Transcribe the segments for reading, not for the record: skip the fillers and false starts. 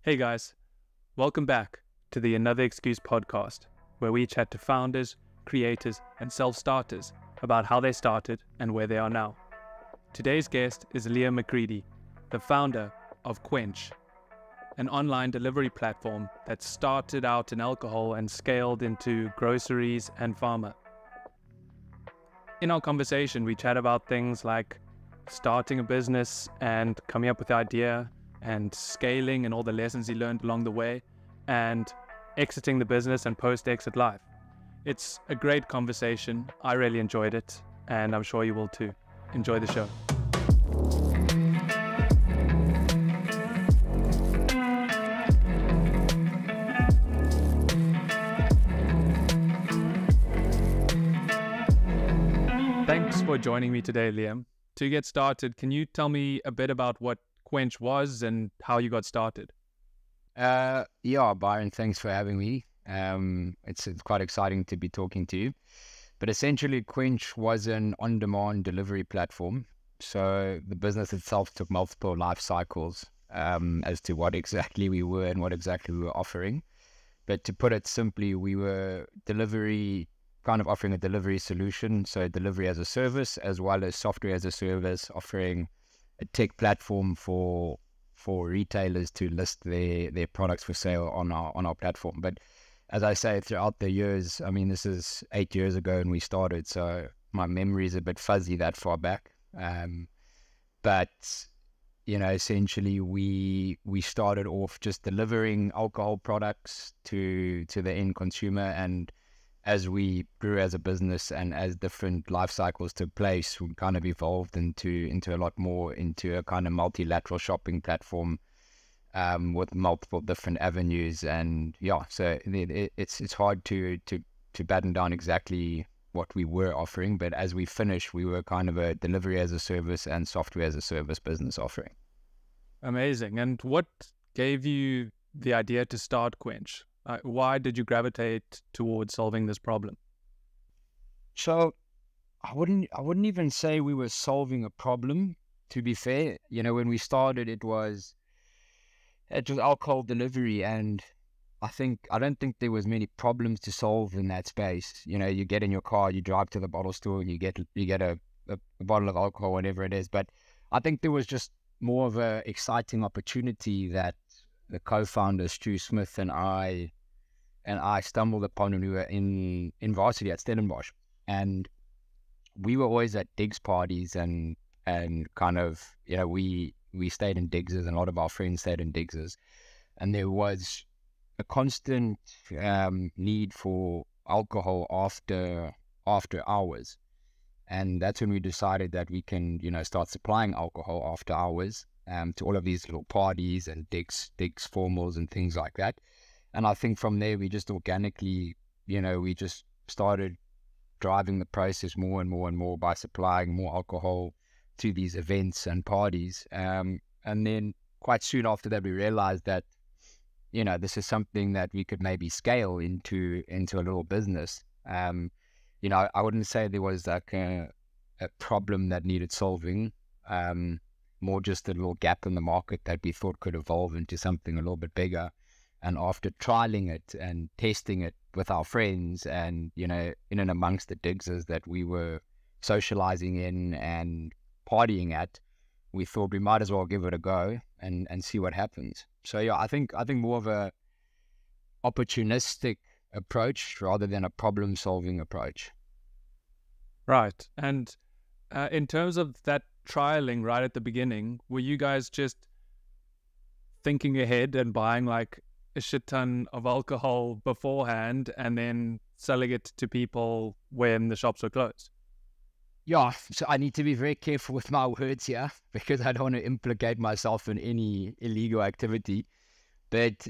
Hey guys, welcome back to the Another Excuse podcast, where we chat to founders, creators, and self-starters about how they started and where they are now. Today's guest is McCreedy, the founder of Quench, an online delivery platform that started out in alcohol and scaled into groceries and pharma. In our conversation, we chat about things like starting a business and coming up with the idea, and scaling and all the lessons he learned along the way, and exiting the business and post-exit life. It's a great conversation. I really enjoyed it, and I'm sure you will too. Enjoy the show. Thanks for joining me today, Liam. To get started, can you tell me a bit about what Quench was and how you got started? Yeah, Byron, thanks for having me. It's quite exciting to be talking to you. But essentially, Quench was an on-demand delivery platform. So the business itself took multiple life cycles as to what exactly we were and what exactly we were offering. But to put it simply, we were offering a delivery solution, so delivery as a service, as well as software as a service, offering a tech platform for retailers to list their products for sale on our platform. But as I say, throughout the years, I mean, this is 8 years ago when we started, so my memory is a bit fuzzy that far back. But essentially we started off just delivering alcohol products to the end consumer, and as we grew as a business and as different life cycles took place, we kind of evolved into a lot more into a kind of multilateral shopping platform with multiple different avenues. And yeah, so it's hard to batten down exactly what we were offering, but as we finished, we were kind of a delivery as a service and software as a service business offering. Amazing. And what gave you the idea to start Quench? Why did you gravitate towards solving this problem? So I wouldn't even say we were solving a problem, to be fair. When we started, it was alcohol delivery, and I don't think there was many problems to solve in that space. You get in your car, you drive to the bottle store, and you get a bottle of alcohol, whatever it is. But I think there was just more of a exciting opportunity that the co-founder Stu Smith and I stumbled upon when we were in varsity at Stellenbosch, and we were always at digs parties and kind of we stayed in digses, and a lot of our friends stayed in digses, and there was a constant need for alcohol after hours, and that's when we decided that we can start supplying alcohol after hours to all of these little parties and digs formals and things like that. And I think from there, we just organically, we just started driving the process more and more and more by supplying more alcohol to these events and parties. And then quite soon after that, we realized that, this is something that we could maybe scale into a little business. I wouldn't say there was like a problem that needed solving, more just a little gap in the market that we thought could evolve into something a little bit bigger. And after trialing it and testing it with our friends and, in and amongst the digses that we were socializing in and partying at, we thought we might as well give it a go and see what happens. So, yeah, I think more of a opportunistic approach rather than a problem-solving approach. Right. And in terms of that trialing right at the beginning, were you guys just thinking ahead and buying like a shit ton of alcohol beforehand and then selling it to people when the shops were closed? Yeah, so I need to be very careful with my words here because I don't want to implicate myself in any illegal activity. But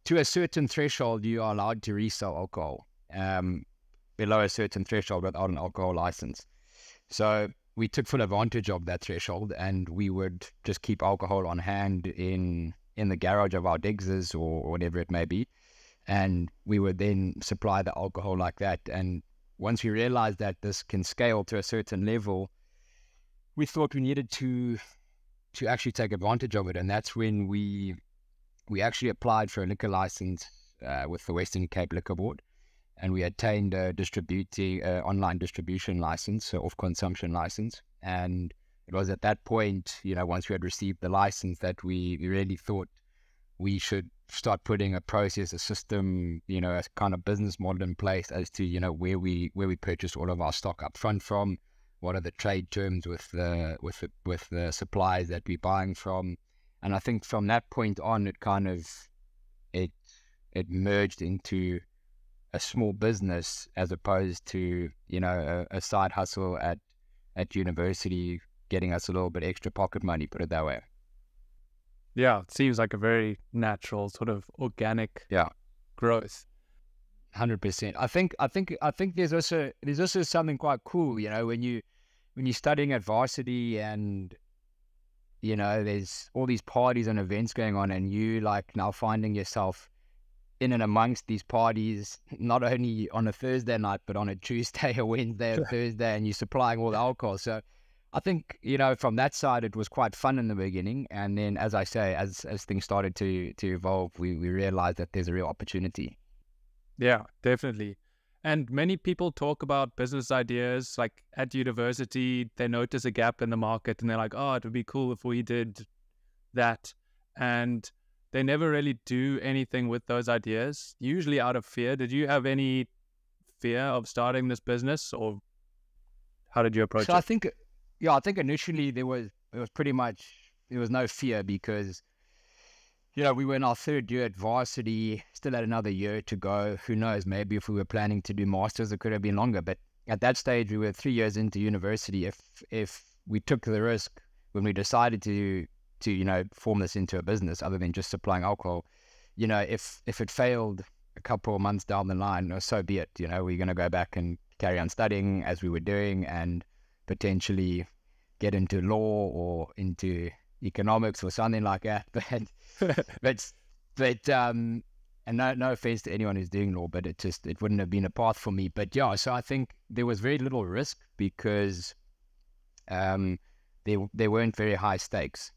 to a certain threshold, you are allowed to resell alcohol below a certain threshold without an alcohol license. So we took full advantage of that threshold, and we would just keep alcohol on hand in the garage of our digses or whatever it may be, and we would then supply the alcohol like that. And once we realized that this can scale to a certain level, we thought we needed to actually take advantage of it, and that's when we we actually applied for a liquor license with the Western Cape Liquor Board, and we attained a online distribution license, so off-consumption license. And it was at that point, once we had received the license, that we really thought we should start putting a process, a system, a kind of business model in place as to, where we purchase all of our stock up front from, what are the trade terms with the suppliers that we're buying from. And I think from that point on, it merged into a small business as opposed to, a side hustle at university, getting us a little bit extra pocket money, put it that way. Yeah, it seems like a very natural sort of organic growth. 100%. I think there's also something quite cool, when you're studying at varsity and there's all these parties and events going on, and you like now finding yourself in and amongst these parties, not only on a Thursday night, but on a Tuesday, a Wednesday, a Thursday, and you're supplying all the alcohol. So I think, from that side, it was quite fun in the beginning. And then, as I say, as things started to evolve, we realized that there's a real opportunity. Yeah, definitely. And many people talk about business ideas, like at university, they notice a gap in the market and they're like, oh, it would be cool if we did that. And they never really do anything with those ideas, usually out of fear. Did you have any fear of starting this business, or how did you approach it? I think initially there was no fear because, we were in our third year at varsity, still had another year to go. Who knows, maybe if we were planning to do masters, it could have been longer. But at that stage, we were 3 years into university. If we took the risk when we decided to form this into a business other than just supplying alcohol, if it failed a couple of months down the line, so be it. We're going to go back and carry on studying as we were doing and potentially get into law or into economics or something like that. But and no offense to anyone who's doing law, but it wouldn't have been a path for me. But yeah, so I think there was very little risk because there weren't very high stakes.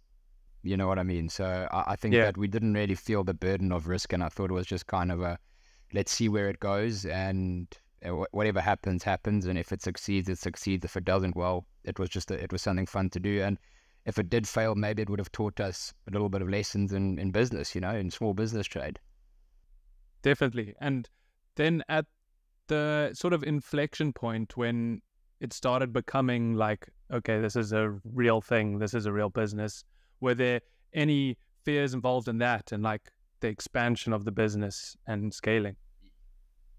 You know what I mean? So I think that we didn't really feel the burden of risk, and I thought it was just kind of let's see where it goes, and whatever happens, and if it succeeds, it succeeds. If it doesn't, well, it was something fun to do. And if it did fail, maybe it would have taught us a little bit of lessons in business, in small business trade. Definitely. And then at the sort of inflection point when it started becoming like, okay, this is a real thing, this is a real business, were there any fears involved in that and like the expansion of the business and scaling?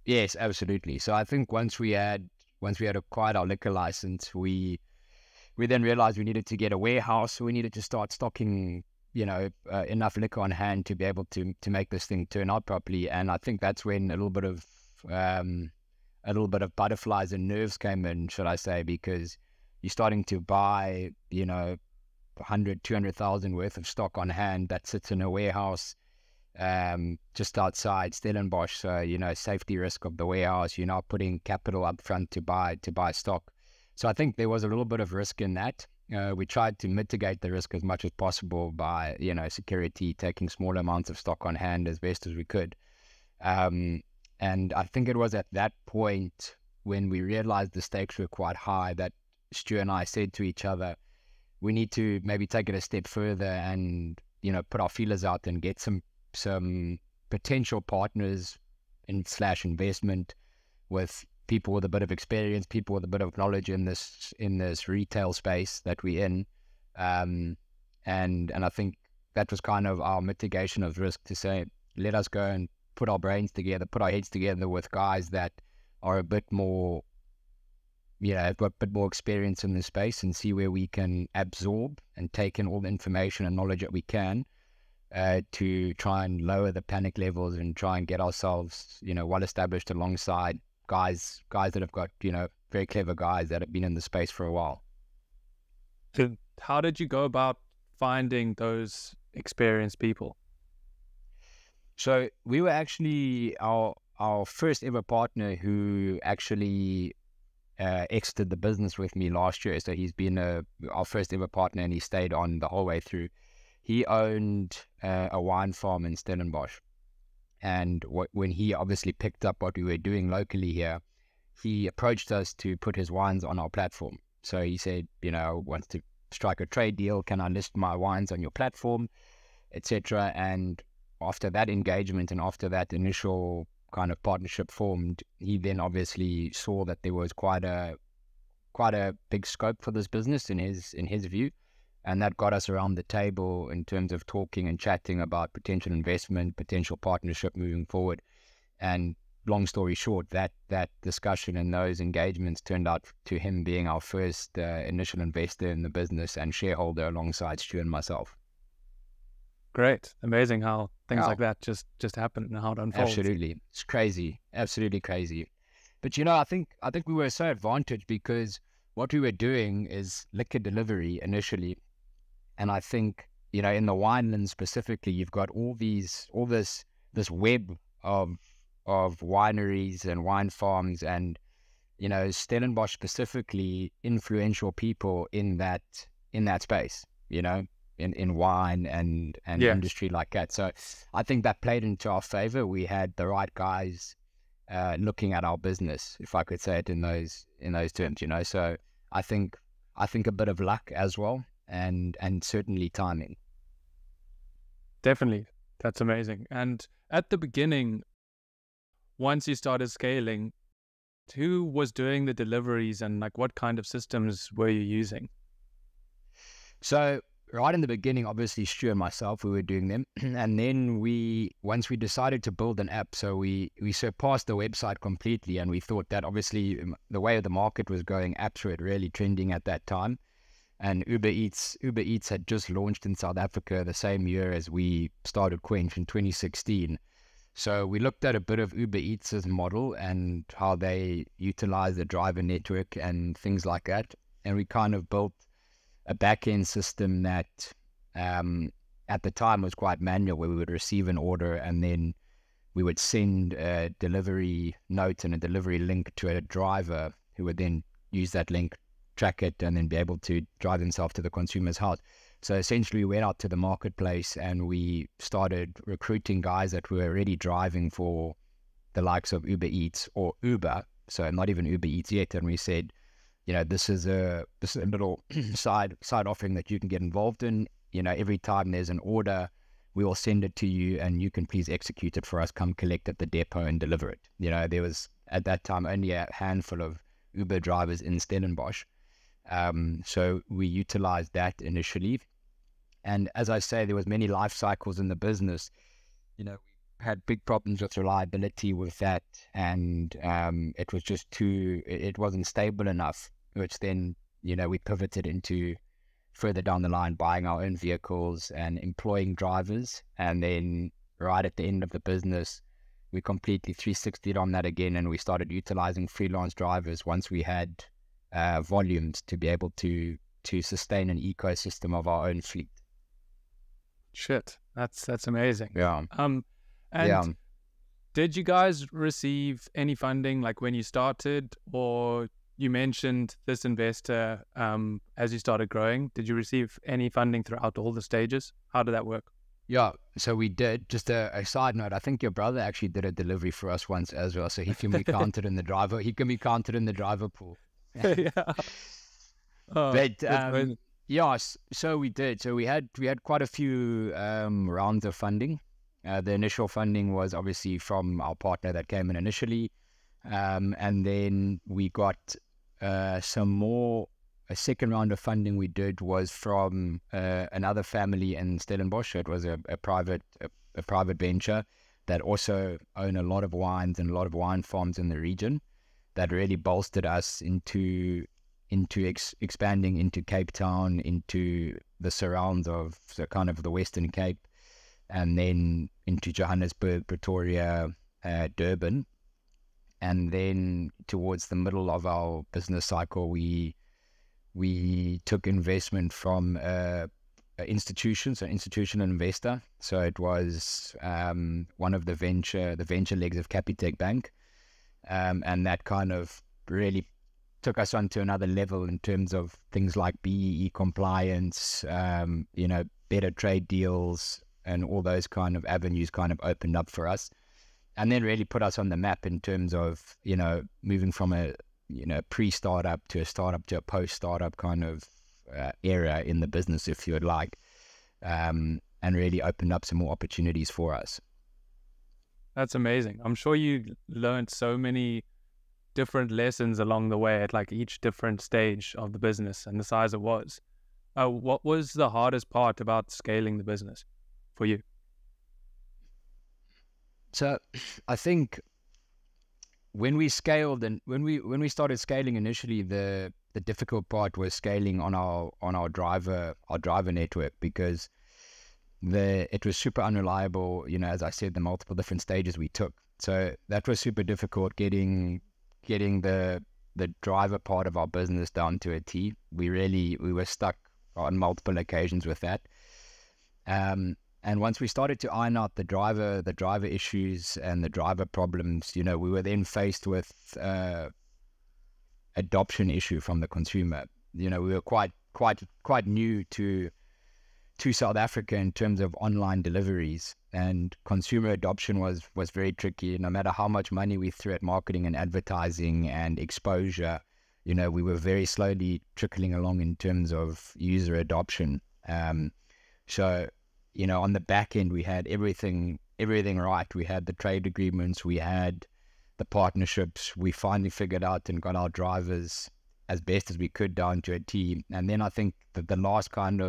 Yes, absolutely. So I think once we had acquired our liquor license, we then realized we needed to get a warehouse. So we needed to start stocking, enough liquor on hand to be able to make this thing turn out properly. And I think that's when a little bit of butterflies and nerves came in, should I say, because you're starting to buy, 100, 200,000 worth of stock on hand that sits in a warehouse just outside Stellenbosch. So, safety risk of the warehouse, you're not putting capital up front to buy stock. So I think there was a little bit of risk in that. We tried to mitigate the risk as much as possible by, security, taking small amounts of stock on hand as best as we could. And I think it was at that point when we realized the stakes were quite high that Stu and I said to each other, we need to maybe take it a step further and, put our feelers out and get some potential partners in / investment with people with a bit of experience, people with a bit of knowledge in this retail space that we're in. And I think that was kind of our mitigation of risk, to say, let us go and put our brains together, put our heads together with guys that are a bit more, have got a bit more experience in this space, and see where we can absorb and take in all the information and knowledge that we can to try and lower the panic levels and try and get ourselves, well established alongside guys that have got, very clever guys that have been in the space for a while. So how did you go about finding those experienced people? So we were actually our first ever partner who actually exited the business with me last year. So he's been our first ever partner, and he stayed on the whole way through. he owned a wine farm in Stellenbosch. And when he obviously picked up what we were doing locally here, he approached us to put his wines on our platform. So he said, wants to strike a trade deal. Can I list my wines on your platform, etc.? And after that engagement and after that initial kind of partnership formed, he then obviously saw that there was quite a big scope for this business in his view. And that got us around the table in terms of talking and chatting about potential investment, potential partnership moving forward. And long story short, that discussion and those engagements turned out to him being our first initial investor in the business and shareholder alongside Stu and myself. Great. Amazing how things like that just happen and how it unfolds. Absolutely. It's crazy. Absolutely crazy. But, I think we were so advantaged because what we were doing is liquor delivery initially. And I think, in the winelands specifically, you've got this web of wineries and wine farms and, Stellenbosch specifically influential people in that space, in wine and industry like that. So I think that played into our favor. We had the right guys looking at our business, if I could say it in those terms, So I think a bit of luck as well. And certainly timing. Definitely. That's amazing. And at the beginning, once you started scaling, who was doing the deliveries and what kind of systems were you using? So right in the beginning, obviously Stu and myself, we were doing them. And then once we decided to build an app, so we surpassed the website completely. And we thought that obviously the way the market was going, apps were really trending at that time. And Uber Eats had just launched in South Africa the same year as we started Quench in 2016. So we looked at a bit of Uber Eats' model and how they utilize the driver network and things like that. And we kind of built a back-end system that at the time was quite manual, where we would receive an order and then we would send a delivery note and a delivery link to a driver who would then use that link, track it, and then be able to drive themselves to the consumer's house. So essentially we went out to the marketplace and we started recruiting guys that were already driving for the likes of Uber Eats or Uber, so not even Uber Eats yet. And we said, this is a little side offering that you can get involved in. Every time there's an order, we will send it to you and you can please execute it for us. Come collect at the depot and deliver it. There was at that time only a handful of Uber drivers in Stellenbosch. So we utilized that initially. And as I say, there was many life cycles in the business. We had big problems with reliability with that. And it was just it wasn't stable enough, which then, we pivoted into further down the line, buying our own vehicles and employing drivers. And then right at the end of the business, we completely 360'd on that again. And we started utilizing freelance drivers once we had volumes to be able to sustain an ecosystem of our own fleet. Shit, that's amazing. Yeah. And did you guys receive any funding when you started, or you mentioned this investor as you started growing? Did you receive any funding throughout all the stages? How did that work? Yeah, so we did. Just a side note, I think your brother actually did a delivery for us once as well, so he can be counted in the driver. He can be counted in the driver pool. Yeah. But yes, so we did. So we had quite a few rounds of funding. The initial funding was obviously from our partner that came in initially, and then we got some more. A second round of funding we did was from another family in Stellenbosch. It was a private venture that also own a lot of wines and a lot of wine farms in the region. That really bolstered us into expanding into Cape Town, into the surrounds of the Western Cape, and then into Johannesburg, Pretoria, Durban. And then towards the middle of our business cycle, we took investment from an institution, so institutional investor. So it was one of the venture legs of Capitec Bank. And that kind of really took us onto another level in terms of things like BEE compliance, better trade deals, and all those kind of avenues kind of opened up for us, and then really put us on the map in terms of, moving from a, pre-startup to a startup to a post-startup kind of era in the business, if you would like, and really opened up some more opportunities for us. That's amazing. I'm sure you learned so many different lessons along the way at like each different stage of the business and the size it was. What was the hardest part about scaling the business for you? So I think when we scaled and when we started scaling initially, the difficult part was scaling on our driver network, because it was super unreliable, as I said, the multiple different stages we took. So that was super difficult, getting the driver part of our business down to a T. We were stuck on multiple occasions with that. And once we started to iron out the driver issues and the driver problems, we were then faced with adoption issue from the consumer. We were quite new to South Africa in terms of online deliveries, and consumer adoption was very tricky. No matter how much money we threw at marketing and advertising and exposure, we were very slowly trickling along in terms of user adoption. So, on the back end, we had everything right. We had the trade agreements, we had the partnerships. We finally figured out and got our drivers as best as we could down to a T. And then I think that the last kind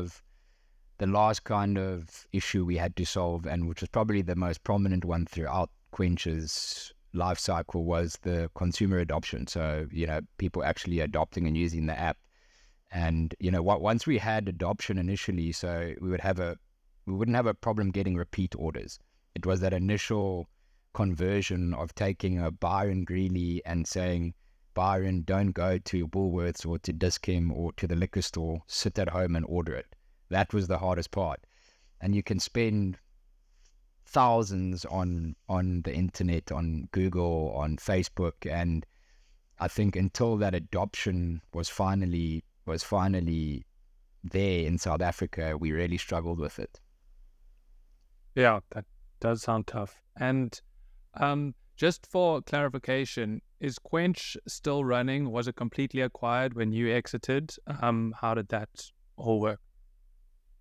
of issue we had to solve, and which was probably the most prominent one throughout Quench's life cycle, was the consumer adoption. So, people actually adopting and using the app. And, once we had adoption initially, so we wouldn't have a problem getting repeat orders. It was that initial conversion of taking a Byron Greeley and saying, Byron, don't go to Woolworths or to Dis-Chem or to the liquor store, sit at home and order it. That was the hardest part. And you can spend thousands on the internet, on Google, on Facebook, and I think until that adoption was finally there in South Africa, we really struggled with it. Yeah, that does sound tough. And just for clarification, is Quench still running? Was it completely acquired when you exited? How did that all work?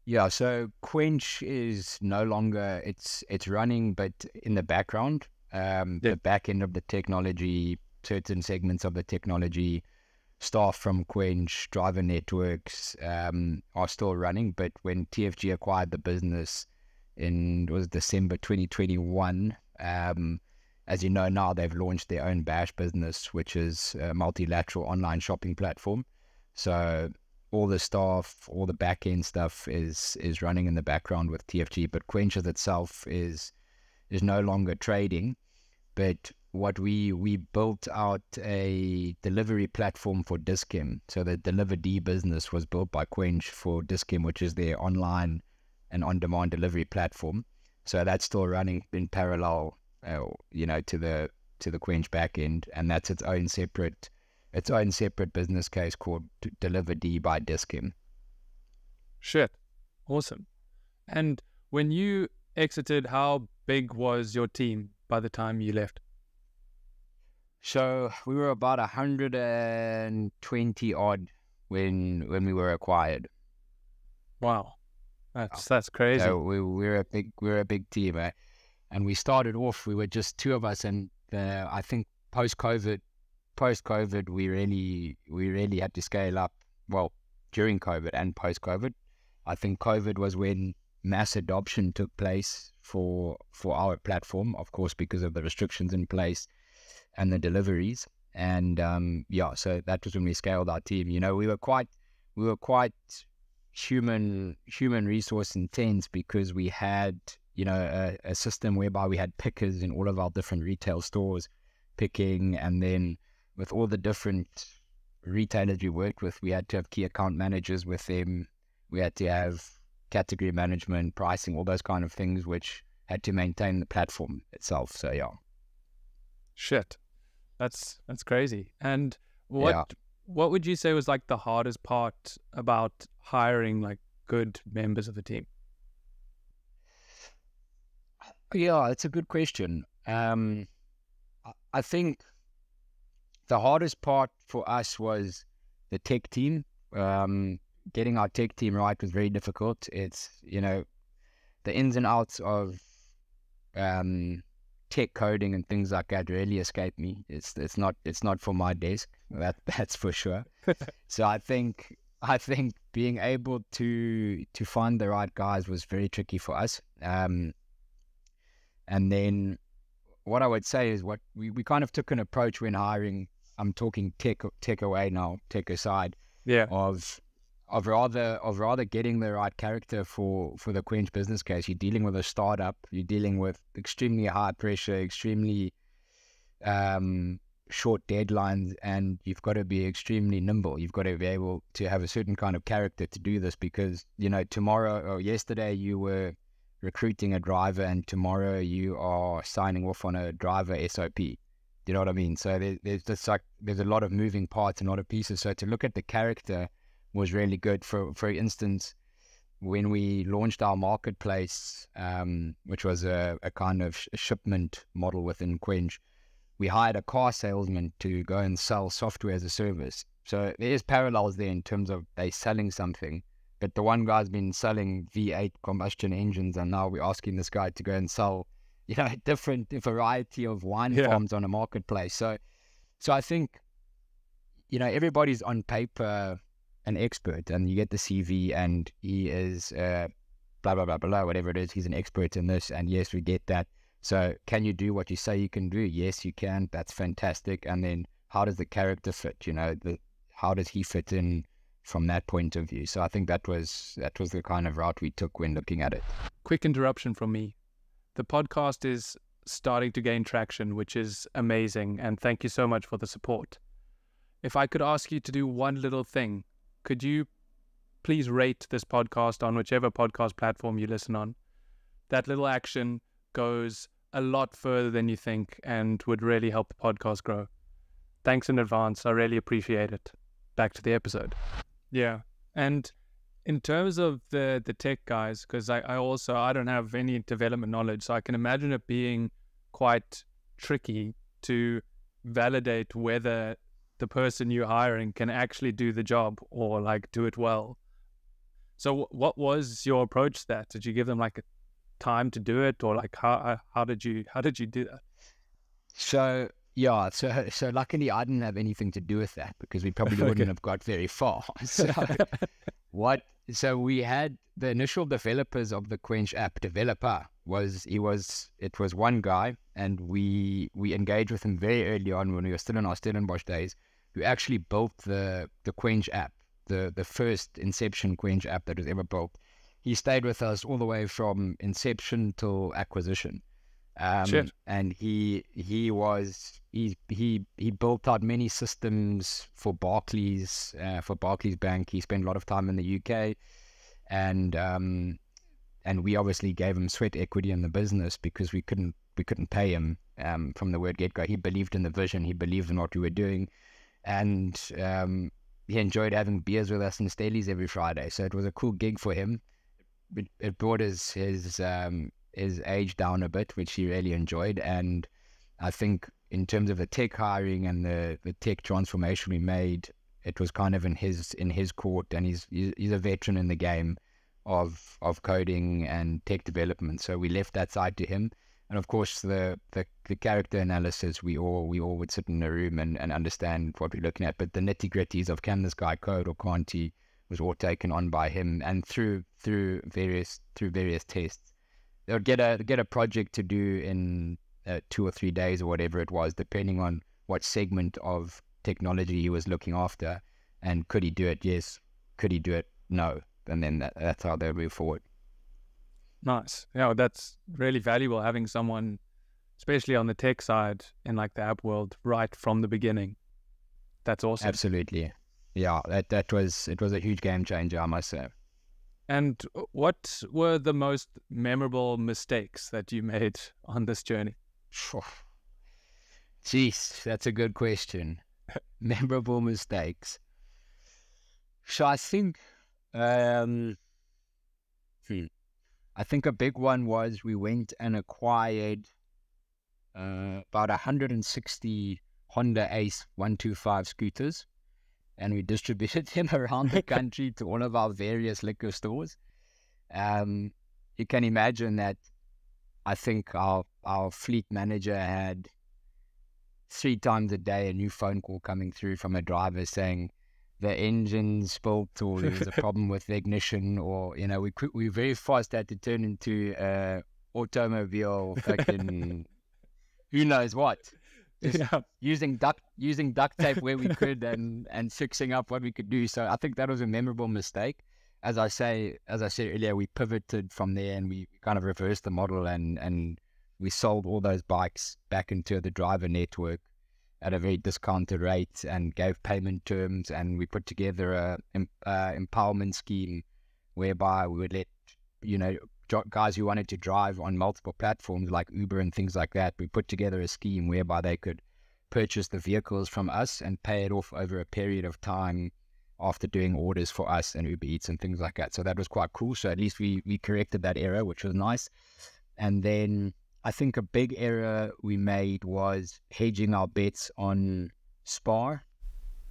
Yeah, so Quench is no longer, it's running, but in the background. The back end of the technology, certain segments of the technology, staff from Quench, driver networks are still running. But when TFG acquired the business it was December 2021, as you know now, they've launched their own Bash business, which is a multilateral online shopping platform. So all the staff, all the back end stuff is running in the background with TFG, but Quench itself is no longer trading. But what we built out a delivery platform for Dis-Chem. So the Deliver D business was built by Quench for Dis-Chem, which is their online and on-demand delivery platform. So that's still running in parallel, to the Quench backend, and that's its own separate business case called Deliver D by Dis-Chem. Shit, awesome. And when you exited, how big was your team by the time you left? So we were about 120 odd when we were acquired. Wow. That's crazy. So we're a big team, eh? And we started off, we were just two of us, and I think post-COVID, we really had to scale up. Well, during COVID and post-COVID, I think COVID was when mass adoption took place for our platform, of course, because of the restrictions in place and the deliveries. And so that was when we scaled our team. We were quite human resource intense, because we had a system whereby we had pickers in all of our different retail stores picking, and then with all the different retailers we worked with, we had to have key account managers with them. We had to have category management, pricing, all those kind of things, which had to maintain the platform itself. So yeah. Shit, that's crazy. And what what would you say was like the hardest part about hiring like good members of the team? Yeah, it's a good question. I think the hardest part for us was the tech team. Getting our tech team right was very difficult. It's, the ins and outs of tech coding and things like that really escape me. It's not for my desk. That's for sure. So I think being able to find the right guys was very tricky for us. And then what I would say is what we kind of took an approach when hiring. I'm talking tech away now, tech aside, Yeah. of rather getting the right character for the Quench business case. You're dealing with a startup. You're dealing with extremely high pressure, extremely short deadlines, and you've got to be extremely nimble. You've got to be able to have a certain kind of character to do this, because tomorrow or yesterday you were recruiting a driver, and tomorrow you are signing off on a driver SOP. You know what I mean? So there's a lot of moving parts and a lot of pieces. So to look at the character was really good. For instance, when we launched our marketplace, which was a kind of shipment model within Quench, we hired a car salesman to go and sell software as a service. So there's parallels there in terms of they selling something, but the one guy's been selling V8 combustion engines, and now we're asking this guy to go and sell, a different variety of wine farms on a marketplace. So I think, everybody's on paper an expert, and you get the CV and he is blah, blah, blah, blah, whatever it is. He's an expert in this. And yes, we get that. So can you do what you say you can do? Yes, you can. That's fantastic. And then how does the character fit? How does he fit in from that point of view? So I think that was the kind of route we took when looking at it. Quick interruption from me. The podcast is starting to gain traction, which is amazing. And thank you so much for the support. If I could ask you to do one little thing, could you please rate this podcast on whichever podcast platform you listen on? That little action goes a lot further than you think and would really help the podcast grow. Thanks in advance. I really appreciate it. Back to the episode. Yeah. And in terms of the tech guys, because I don't have any development knowledge, so I can imagine it being quite tricky to validate whether the person you're hiring can actually do the job or do it well. So what was your approach to that? Did you give them a time to do it, or how did you do that? So yeah, so luckily I didn't have anything to do with that, because we probably wouldn't have got very far. So we had the initial developers of the Quench app. Developer it was one guy, and we engaged with him very early on when we were still in our Stellenbosch days, who actually built the Quench app, the first inception Quench app that was ever built. He stayed with us all the way from inception till acquisition. And he built out many systems for Barclays Bank. He spent a lot of time in the UK, and we obviously gave him sweat equity in the business, because we couldn't pay him from the word get-go. He believed in the vision. He believed in what we were doing, and he enjoyed having beers with us in Stelies every Friday. So it was a cool gig for him. It brought his age down a bit, which he really enjoyed. And I think in terms of the tech hiring and the tech transformation we made, it was kind of in his court, and he's a veteran in the game of coding and tech development. So we left that side to him. And of course, the character analysis, we all would sit in a room and understand what we're looking at. But the nitty gritties of can this guy code or can't he was all taken on by him. And through various tests, they would get a project to do in 2 or 3 days or whatever it was, depending on what segment of technology he was looking after. And could he do it? Yes. Could he do it? No. And then that's how they move forward. Nice. Yeah, that's really valuable, having someone, especially on the tech side in the app world, right from the beginning. That's awesome. Absolutely. Yeah, it was a huge game changer, I must say. And what were the most memorable mistakes that you made on this journey? Jeez, that's a good question. Memorable mistakes. So I think I think a big one was we went and acquired about 160 Honda Ace 125 scooters, and we distributed them around the country to all of our various liquor stores. You can imagine that I think our fleet manager had 3 times a day a new phone call coming through from a driver saying the engine spilled, or there was a problem with the ignition, or, you know, we very fast had to turn into automobile fucking who knows what. Just using duct tape where we could and fixing up what we could do. So I think that was a memorable mistake. As I said earlier, we pivoted from there and we kind of reversed the model and we sold all those bikes back into the driver network at a very discounted rate and gave payment terms, and we put together a empowerment scheme whereby we would let, you know, guys who wanted to drive on multiple platforms like Uber and things like that, we put together a scheme whereby they could purchase the vehicles from us and pay it off over a period of time after doing orders for us and Uber Eats and things like that. So that was quite cool. So at least we corrected that error, which was nice. And then I think a big error we made was hedging our bets on Spar.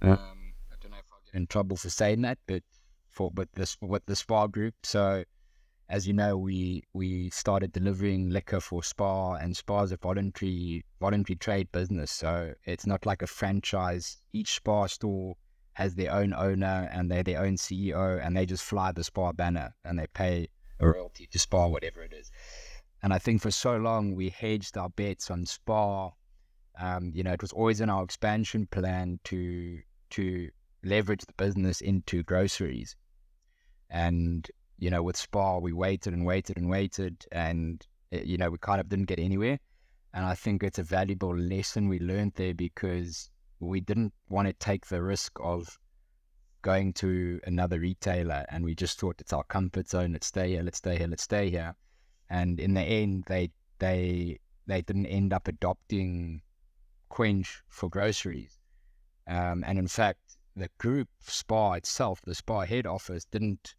I don't know if I'll get in trouble for saying that, but with the Spar group. So as you know, we started delivering liquor for Spar, and Spar is a voluntary trade business. So it's not like a franchise. Each Spar store has their own owner and they're their own CEO, and they just fly the Spar banner and they pay a royalty to Spar, whatever it is. And I think for so long we hedged our bets on Spar. You know, it was always in our expansion plan to leverage the business into groceries. And, you know, with Spar, we waited and waited and waited, and, you know, we kind of didn't get anywhere. And I think it's a valuable lesson we learned there, because we didn't want to take the risk of going to another retailer, and we just thought it's our comfort zone. Let's stay here, let's stay here, let's stay here. And in the end, they didn't end up adopting Quench for groceries. And in fact, the group Spar itself, the Spar head office, didn't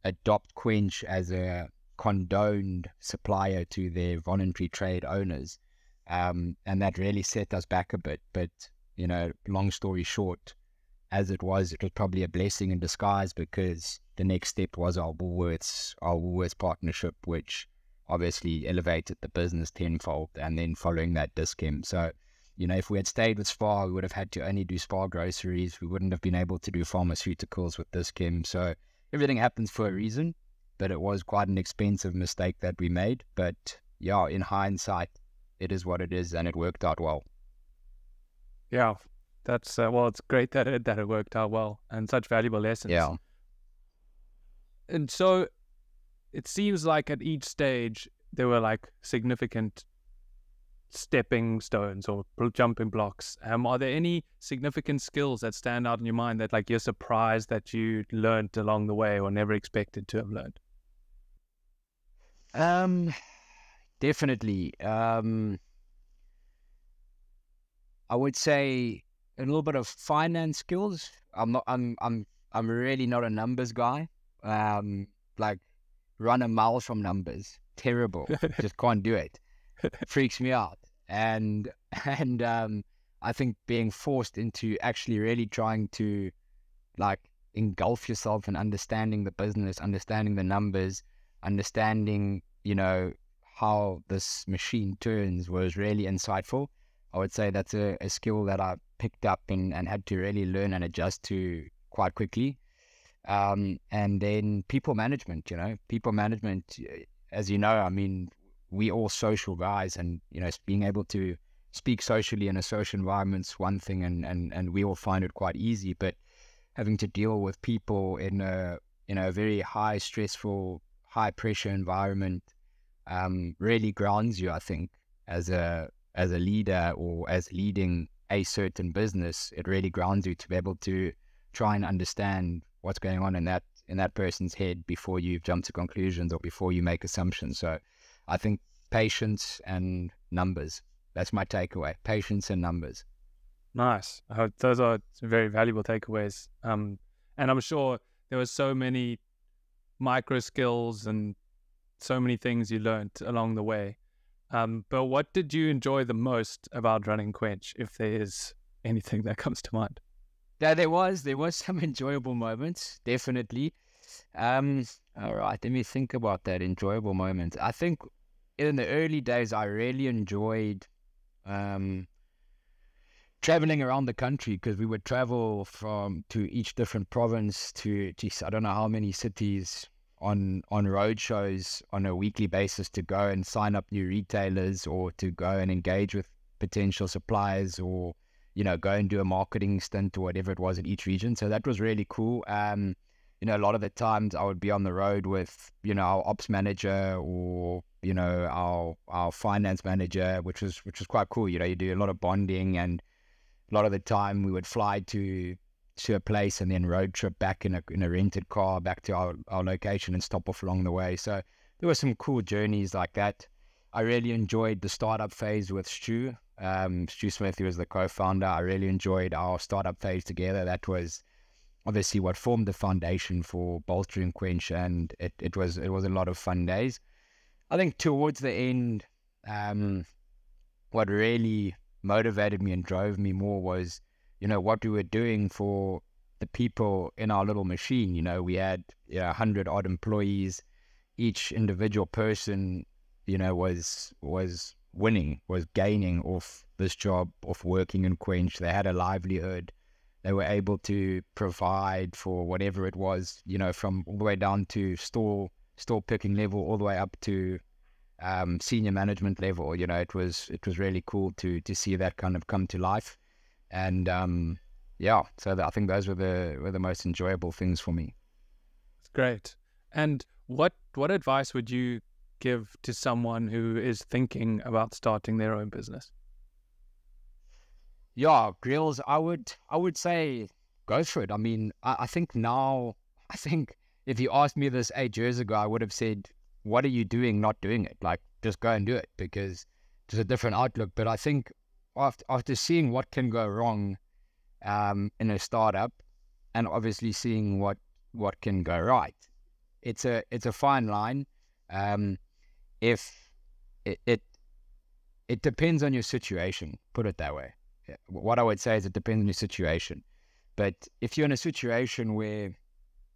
adopt Quench as a condoned supplier to their voluntary trade owners. And that really set us back a bit. But, you know, long story short, as it was probably a blessing in disguise, because the next step was our Woolworths partnership, which obviously elevated the business tenfold, and then following that Dis-Chem. So, you know, if we had stayed with Spar, we would have had to only do Spar groceries. We wouldn't have been able to do pharmaceuticals with Dis-Chem. So everything happens for a reason, but it was quite an expensive mistake that we made. But yeah, in hindsight, it is what it is, and it worked out well. Yeah, that's well, it's great that it worked out well, and such valuable lessons. Yeah. And so it seems like at each stage there were like significant stepping stones or jumping blocks. Are there any significant skills that stand out in your mind that like you're surprised that you learned along the way or never expected to have learned? Definitely. I would say a little bit of finance skills. I'm really not a numbers guy. Like run a mile from numbers. Terrible. Just can't do it. Freaks me out. And I think being forced into actually really trying to like engulf yourself in understanding the business, understanding the numbers, understanding, you know, how this machine turns was really insightful. I would say that's a skill that I picked up and had to really learn and adjust to quite quickly. And then people management, as you know, I mean, we all social guys, and, you know, being able to speak socially in a social environment's one thing, and we all find it quite easy, but having to deal with people in a very high stressful, high pressure environment really grounds you, I think, as a leader or as leading a certain business. It really grounds you to be able to try and understand what's going on in that person's head before you jump to conclusions or before you make assumptions. So I think patience and numbers. That's my takeaway. Patience and numbers. Nice. Those are very valuable takeaways. And I'm sure there were so many micro skills and so many things you learned along the way. But what did you enjoy the most about running Quench, if there is anything that comes to mind? Yeah, there was some enjoyable moments, definitely. All right, let me think about that enjoyable moment. I think in the early days, I really enjoyed um, traveling around the country, because we would travel to each different province to I don't know how many cities on road shows on a weekly basis, to go and sign up new retailers, or to go and engage with potential suppliers, or go and do a marketing stint or whatever it was in each region. So that was really cool. A lot of the times I would be on the road with, our ops manager, or, our finance manager, which was quite cool. You do a lot of bonding, and a lot of the time we would fly to a place and then road trip back in a rented car back to our location and stop off along the way. So there were some cool journeys like that. I really enjoyed the startup phase with Stu. Stu Smith, who was the co-founder. I really enjoyed our startup phase together. That was obviously what formed the foundation for bolstering Quench, and it was a lot of fun days. I think towards the end, what really motivated me and drove me more was, what we were doing for the people in our little machine. We had 100 odd employees. Each individual person, was winning, was gaining off this job of working in Quench. They had a livelihood. They were able to provide for whatever it was, from all the way down to store picking level, all the way up to senior management level. It was really cool to see that kind of come to life. And so I think those were the most enjoyable things for me. It's great. And what advice would you give to someone who is thinking about starting their own business? Yeah, Grills, I would say go for it. I mean, I think if you asked me this 8 years ago, I would have said, what are you doing not doing it? Like, just go and do it, because there's a different outlook. But I think after seeing what can go wrong in a startup, and obviously seeing what can go right, it's a fine line. If it depends on your situation, put it that way. What I would say is it depends on your situation. But if you're in a situation where,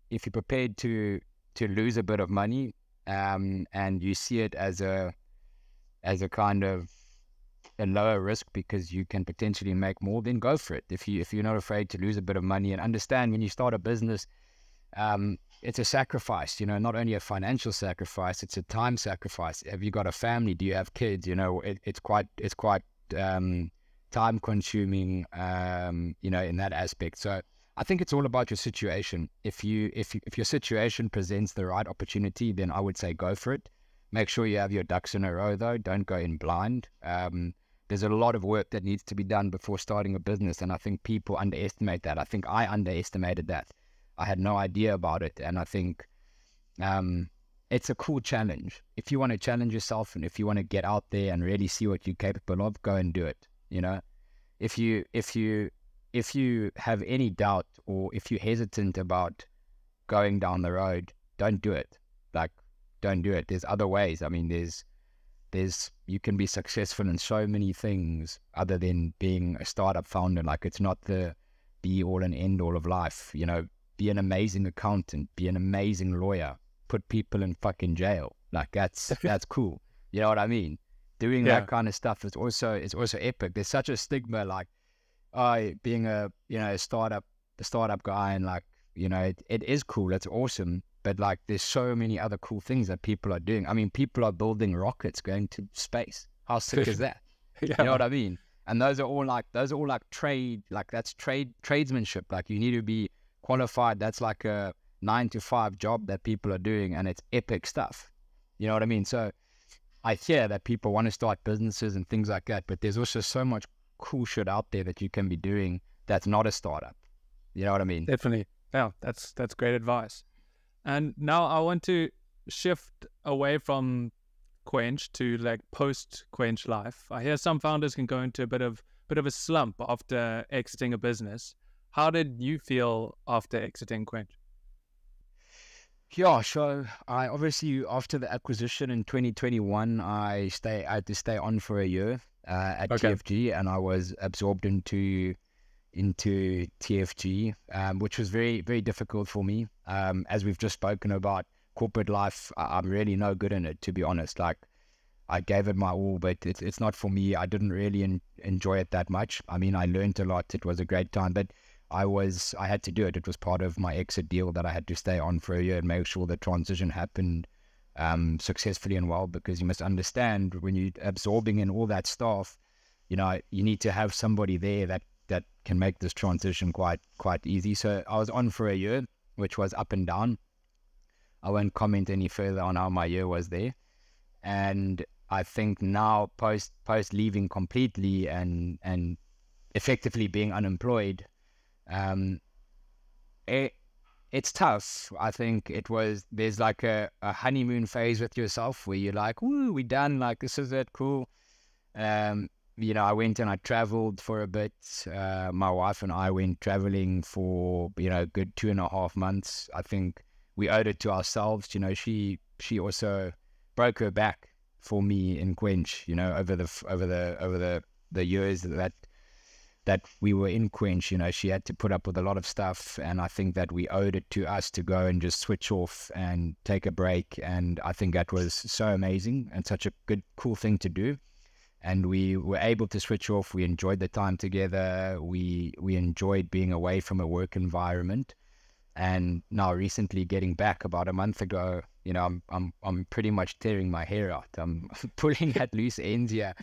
if you're prepared to lose a bit of money, and you see it as a kind of a lower risk because you can potentially make more, then go for it. If you're not afraid to lose a bit of money, and understand when you start a business, it's a sacrifice, not only a financial sacrifice, it's a time sacrifice. Have you got a family? Do you have kids? It's quite time consuming, in that aspect. So I think it's all about your situation. If your situation presents the right opportunity, then I would say go for it. Make sure you have your ducks in a row, though. Don't go in blind. There's a lot of work that needs to be done before starting a business, and I think people underestimate that. I think I underestimated that. I had no idea about it, and I think it's a cool challenge. If you want to challenge yourself, and if you want to get out there and really see what you're capable of, go and do it. If you have any doubt, or if you're hesitant about going down the road, don't do it. Don't do it. There's other ways. I mean, you can be successful in so many things other than being a startup founder. Like, it's not the be all and end all of life. Be an amazing accountant, be an amazing lawyer, put people in fucking jail. Like, that's cool. You know what I mean? Doing that kind of stuff is also epic. There's such a stigma, like, being a startup guy, and it is cool. It's awesome. But like, there's so many other cool things that people are doing. I mean, people are building rockets going to space. How sick is that? You know what I mean? And those are all like trade, like that's tradesmanship. Like, you need to be qualified. That's like a 9-to-5 job that people are doing, and it's epic stuff. You know what I mean? So I hear that people want to start businesses and things like that, but there's also so much cool shit out there that you can be doing that's not a startup. You know what I mean? Definitely. Yeah, that's great advice. And now I want to shift away from Quench to like post-Quench life. I hear some founders can go into a bit of a slump after exiting a business. How did you feel after exiting Quench? Yeah, so I obviously after the acquisition in 2021, I had to stay on for a year at Okay. TFG, and I was absorbed into TFG, which was very, very difficult for me. As we've just spoken about corporate life, I'm really no good in it, to be honest. Like, I gave it my all, but it's not for me. I didn't really enjoy it that much. I mean, I learned a lot. It was a great time, but I had to do it. It was part of my exit deal that I had to stay on for a year and make sure the transition happened successfully and well, because you must understand when you're absorbing in all that stuff, you need to have somebody there that can make this transition quite easy. So I was on for a year, which was up and down. I won't comment any further on how my year was there. And I think now post leaving completely and effectively being unemployed, um, it's tough. I think there's like a honeymoon phase with yourself where you're like, woo, we done, like this is it, cool. I went and I traveled for a bit. My wife and I went traveling for, good 2.5 months. I think we owed it to ourselves. She also broke her back for me in Quench, over the years that we were in Quench. She had to put up with a lot of stuff, and I think that we owed it to us to go and just switch off and take a break. And I think that was so amazing and such a good, cool thing to do. And we were able to switch off. We enjoyed the time together. We enjoyed being away from a work environment. And now recently getting back about a month ago, I'm pretty much tearing my hair out. I'm pulling at loose ends here.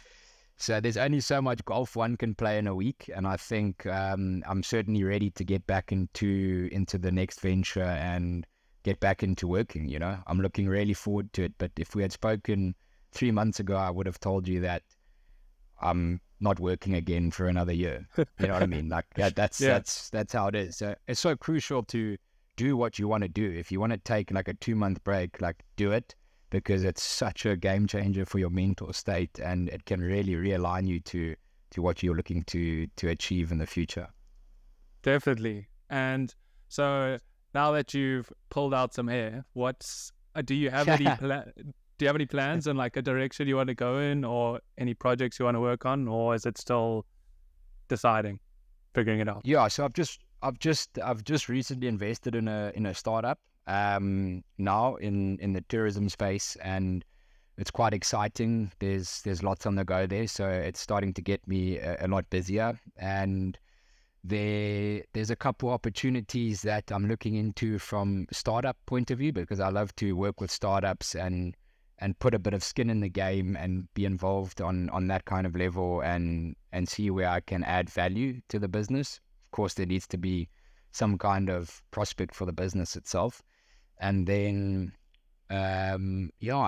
So there's only so much golf one can play in a week. And I think I'm certainly ready to get back into the next venture and get back into working. I'm looking really forward to it. But if we had spoken 3 months ago, I would have told you that I'm not working again for another year. You know what I mean? Like that's how it is. So it's so crucial to do what you want to do. If you want to take like a 2-month break, like do it, because it's such a game changer for your mental state, and it can really realign you to what you're looking to achieve in the future. Definitely. And so now that you've pulled out some hair, do you have any do you have any plans in like a direction you want to go in, or any projects you want to work on, or is it still deciding, figuring it out? Yeah, so I've just recently invested in a startup now in the tourism space, and it's quite exciting. There's lots on the go there, so it's starting to get me a lot busier. And there's a couple opportunities that I'm looking into from startup point of view, because I love to work with startups and put a bit of skin in the game and be involved on that kind of level and see where I can add value to the business. Of course, there needs to be some kind of prospect for the business itself. And then, I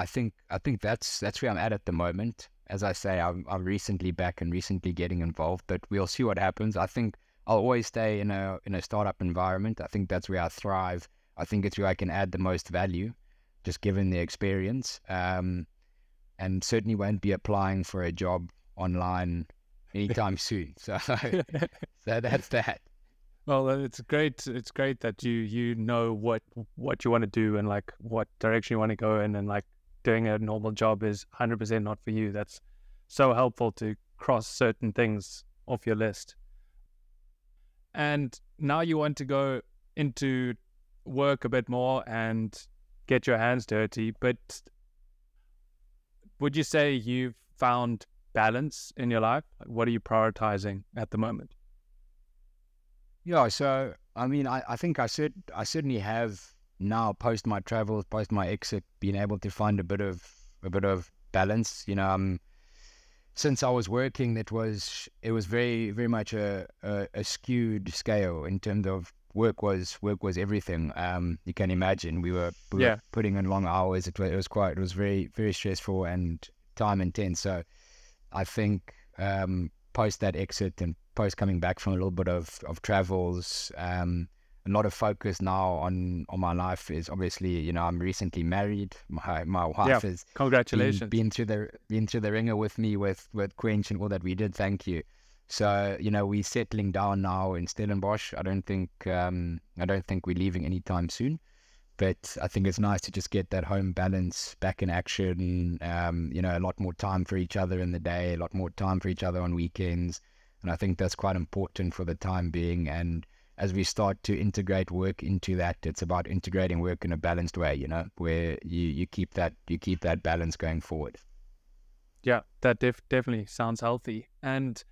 think that's where I'm at the moment. As I say, I'm recently back and recently getting involved, but we'll see what happens. I think I'll always stay in a startup environment. I think that's where I thrive. I think it's where I can add the most value, just given the experience. And certainly won't be applying for a job online anytime soon. So that's that. Well, it's great. It's great that you know what you want to do and like what direction you want to go in, and like doing a normal job is 100% not for you. That's so helpful to cross certain things off your list. And now you want to go into work a bit more and get your hands dirty. But would you say you've found balance in your life? What are you prioritizing at the moment? Yeah, so I mean, I think I certainly have now, post my travels, post my exit, been able to find a bit of balance. Since I was working, it was very, very much a skewed scale in terms of work was everything. You can imagine we were putting in long hours. It was very, very stressful and time intense. So I think post that exit and post coming back from a little bit of travels, a lot of focus now on my life is obviously, I'm recently married. My wife has congratulations been through the ringer with me with Quench and all that we did. Thank you. So we're settling down now in Stellenbosch. I don't think we're leaving anytime soon, But I think it's nice to just get that home balance back in action. A lot more time for each other in the day, a lot more time for each other on weekends. And I think that's quite important for the time being. And as we start to integrate work into that, it's about integrating work in a balanced way, where you keep that balance going forward. Yeah, that definitely sounds healthy. And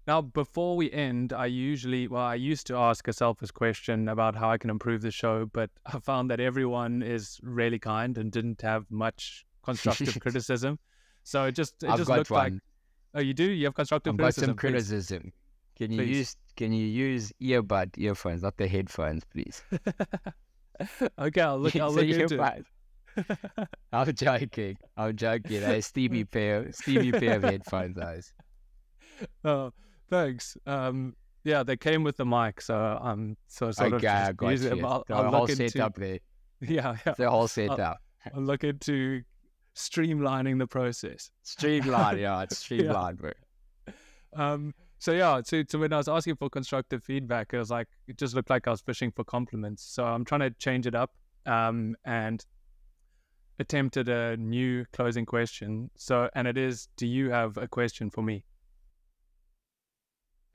now, before we end, I used to ask a selfish question about how I can improve the show, but I found that everyone is really kind and didn't have much constructive criticism. So it just looked like, oh, you do? You have constructive criticism? I've got some criticism. Can you use earphones, not the headphones, please? Okay, I'll look into it. I'm joking. A steamy pair of headphones, those. Oh, thanks. Yeah, they came with the mic, so I'm sort of okay, I got you. I'll whole setup there. Yeah. The whole setup. I'll look into streamlining the process. It's streamlined, bro. So when I was asking for constructive feedback, it just looked like I was fishing for compliments. So I'm trying to change it up, and attempted a new closing question. And it is, do you have a question for me?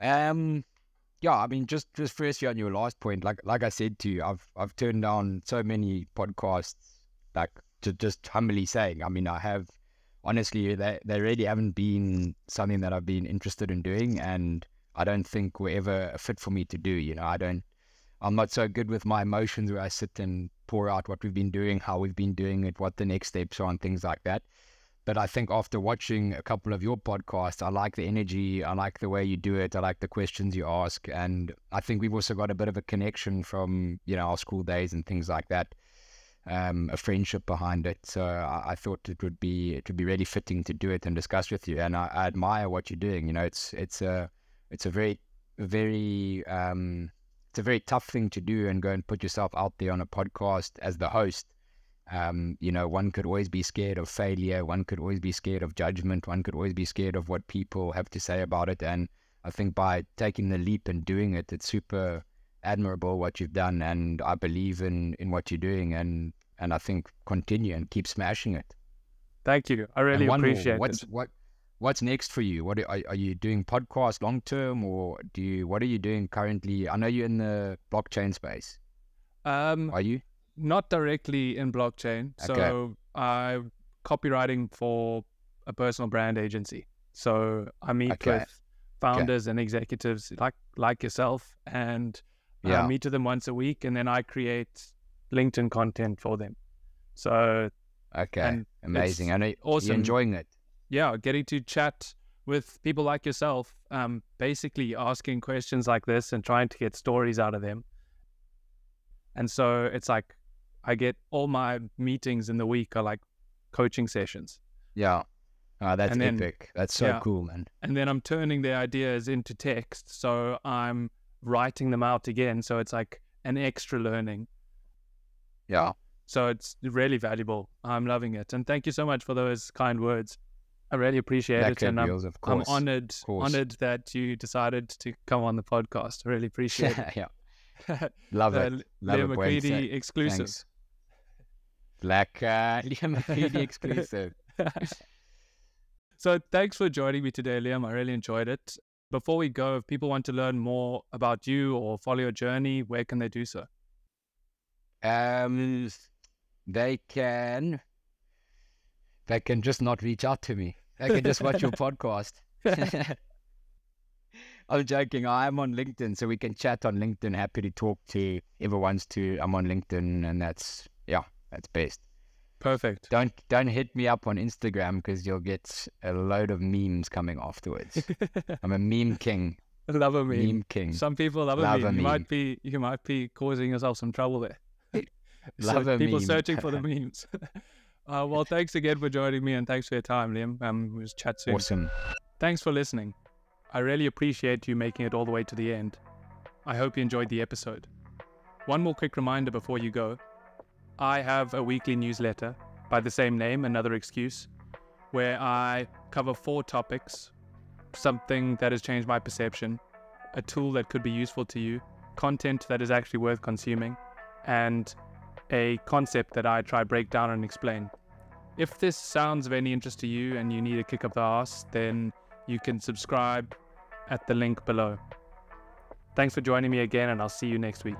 Just firstly on your last point, like I said to you, I've turned down so many podcasts, to just humbly saying, I have, honestly, they really haven't been something that I've been interested in doing, and I don't think were ever a fit for me to do. I'm not so good with my emotions where I sit and pour out what we've been doing, how we've been doing it, what the next steps are and things like that. But I think after watching a couple of your podcasts, I like the energy, I like the way you do it, I like the questions you ask, and I think we've also got a bit of a connection from, our school days and things like that, a friendship behind it. So I thought it would be really fitting to do it and discuss with you. And I admire what you're doing. It's a very tough thing to do and go and put yourself out there on a podcast as the host. One could always be scared of failure. One could always be scared of judgment. One could always be scared of what people have to say about it. And I think by taking the leap and doing it, it's super admirable what you've done. And I believe in what you're doing. And I think continue and keep smashing it. Thank you. I really appreciate it. What's next for you? What are you doing? Podcast long term, or what are you doing currently? I know you're in the blockchain space. Are you? Not directly in blockchain. Okay. So I'm copywriting for a personal brand agency. So I meet with founders and executives like yourself, and I meet with them once a week, and then I create LinkedIn content for them. So amazing. I know awesome. You're enjoying it. Yeah, getting to chat with people like yourself, basically asking questions like this and trying to get stories out of them. And so it's like I get all my meetings in the week are like coaching sessions. Yeah. That's epic. That's so cool, man. And then I'm turning the ideas into text. So I'm writing them out again. So it's like an extra learning. Yeah. So it's really valuable. I'm loving it. And thank you so much for those kind words. I really appreciate it. And I'm honored that you decided to come on the podcast. I really appreciate it. Yeah. Love it. Liam McCreedy exclusive. Thanks. Liam McCreedy exclusive. So thanks for joining me today, Liam. I really enjoyed it. Before we go, if people want to learn more about you or follow your journey, where can they do so? They can just not reach out to me. They can just watch your podcast. I'm joking. I am on LinkedIn, so we can chat on LinkedIn. Happy to talk to whoever wants to. I'm on LinkedIn, and that's best. Perfect. Don't hit me up on Instagram because you'll get a load of memes coming afterwards. I'm a meme king. I love a meme. Meme king. Some people love a meme. You might be causing yourself some trouble there. People searching for the memes. Well, thanks again for joining me, and thanks for your time, Liam. We'll chat soon. Awesome. Thanks for listening. I really appreciate you making it all the way to the end. I hope you enjoyed the episode. One more quick reminder before you go. I have a weekly newsletter by the same name, Another Excuse, where I cover 4 topics: something that has changed my perception, a tool that could be useful to you, content that is actually worth consuming, and a concept that I try break down and explain. If this sounds of any interest to you and you need a kick up the arse, then you can subscribe at the link below. Thanks for joining me again, and I'll see you next week.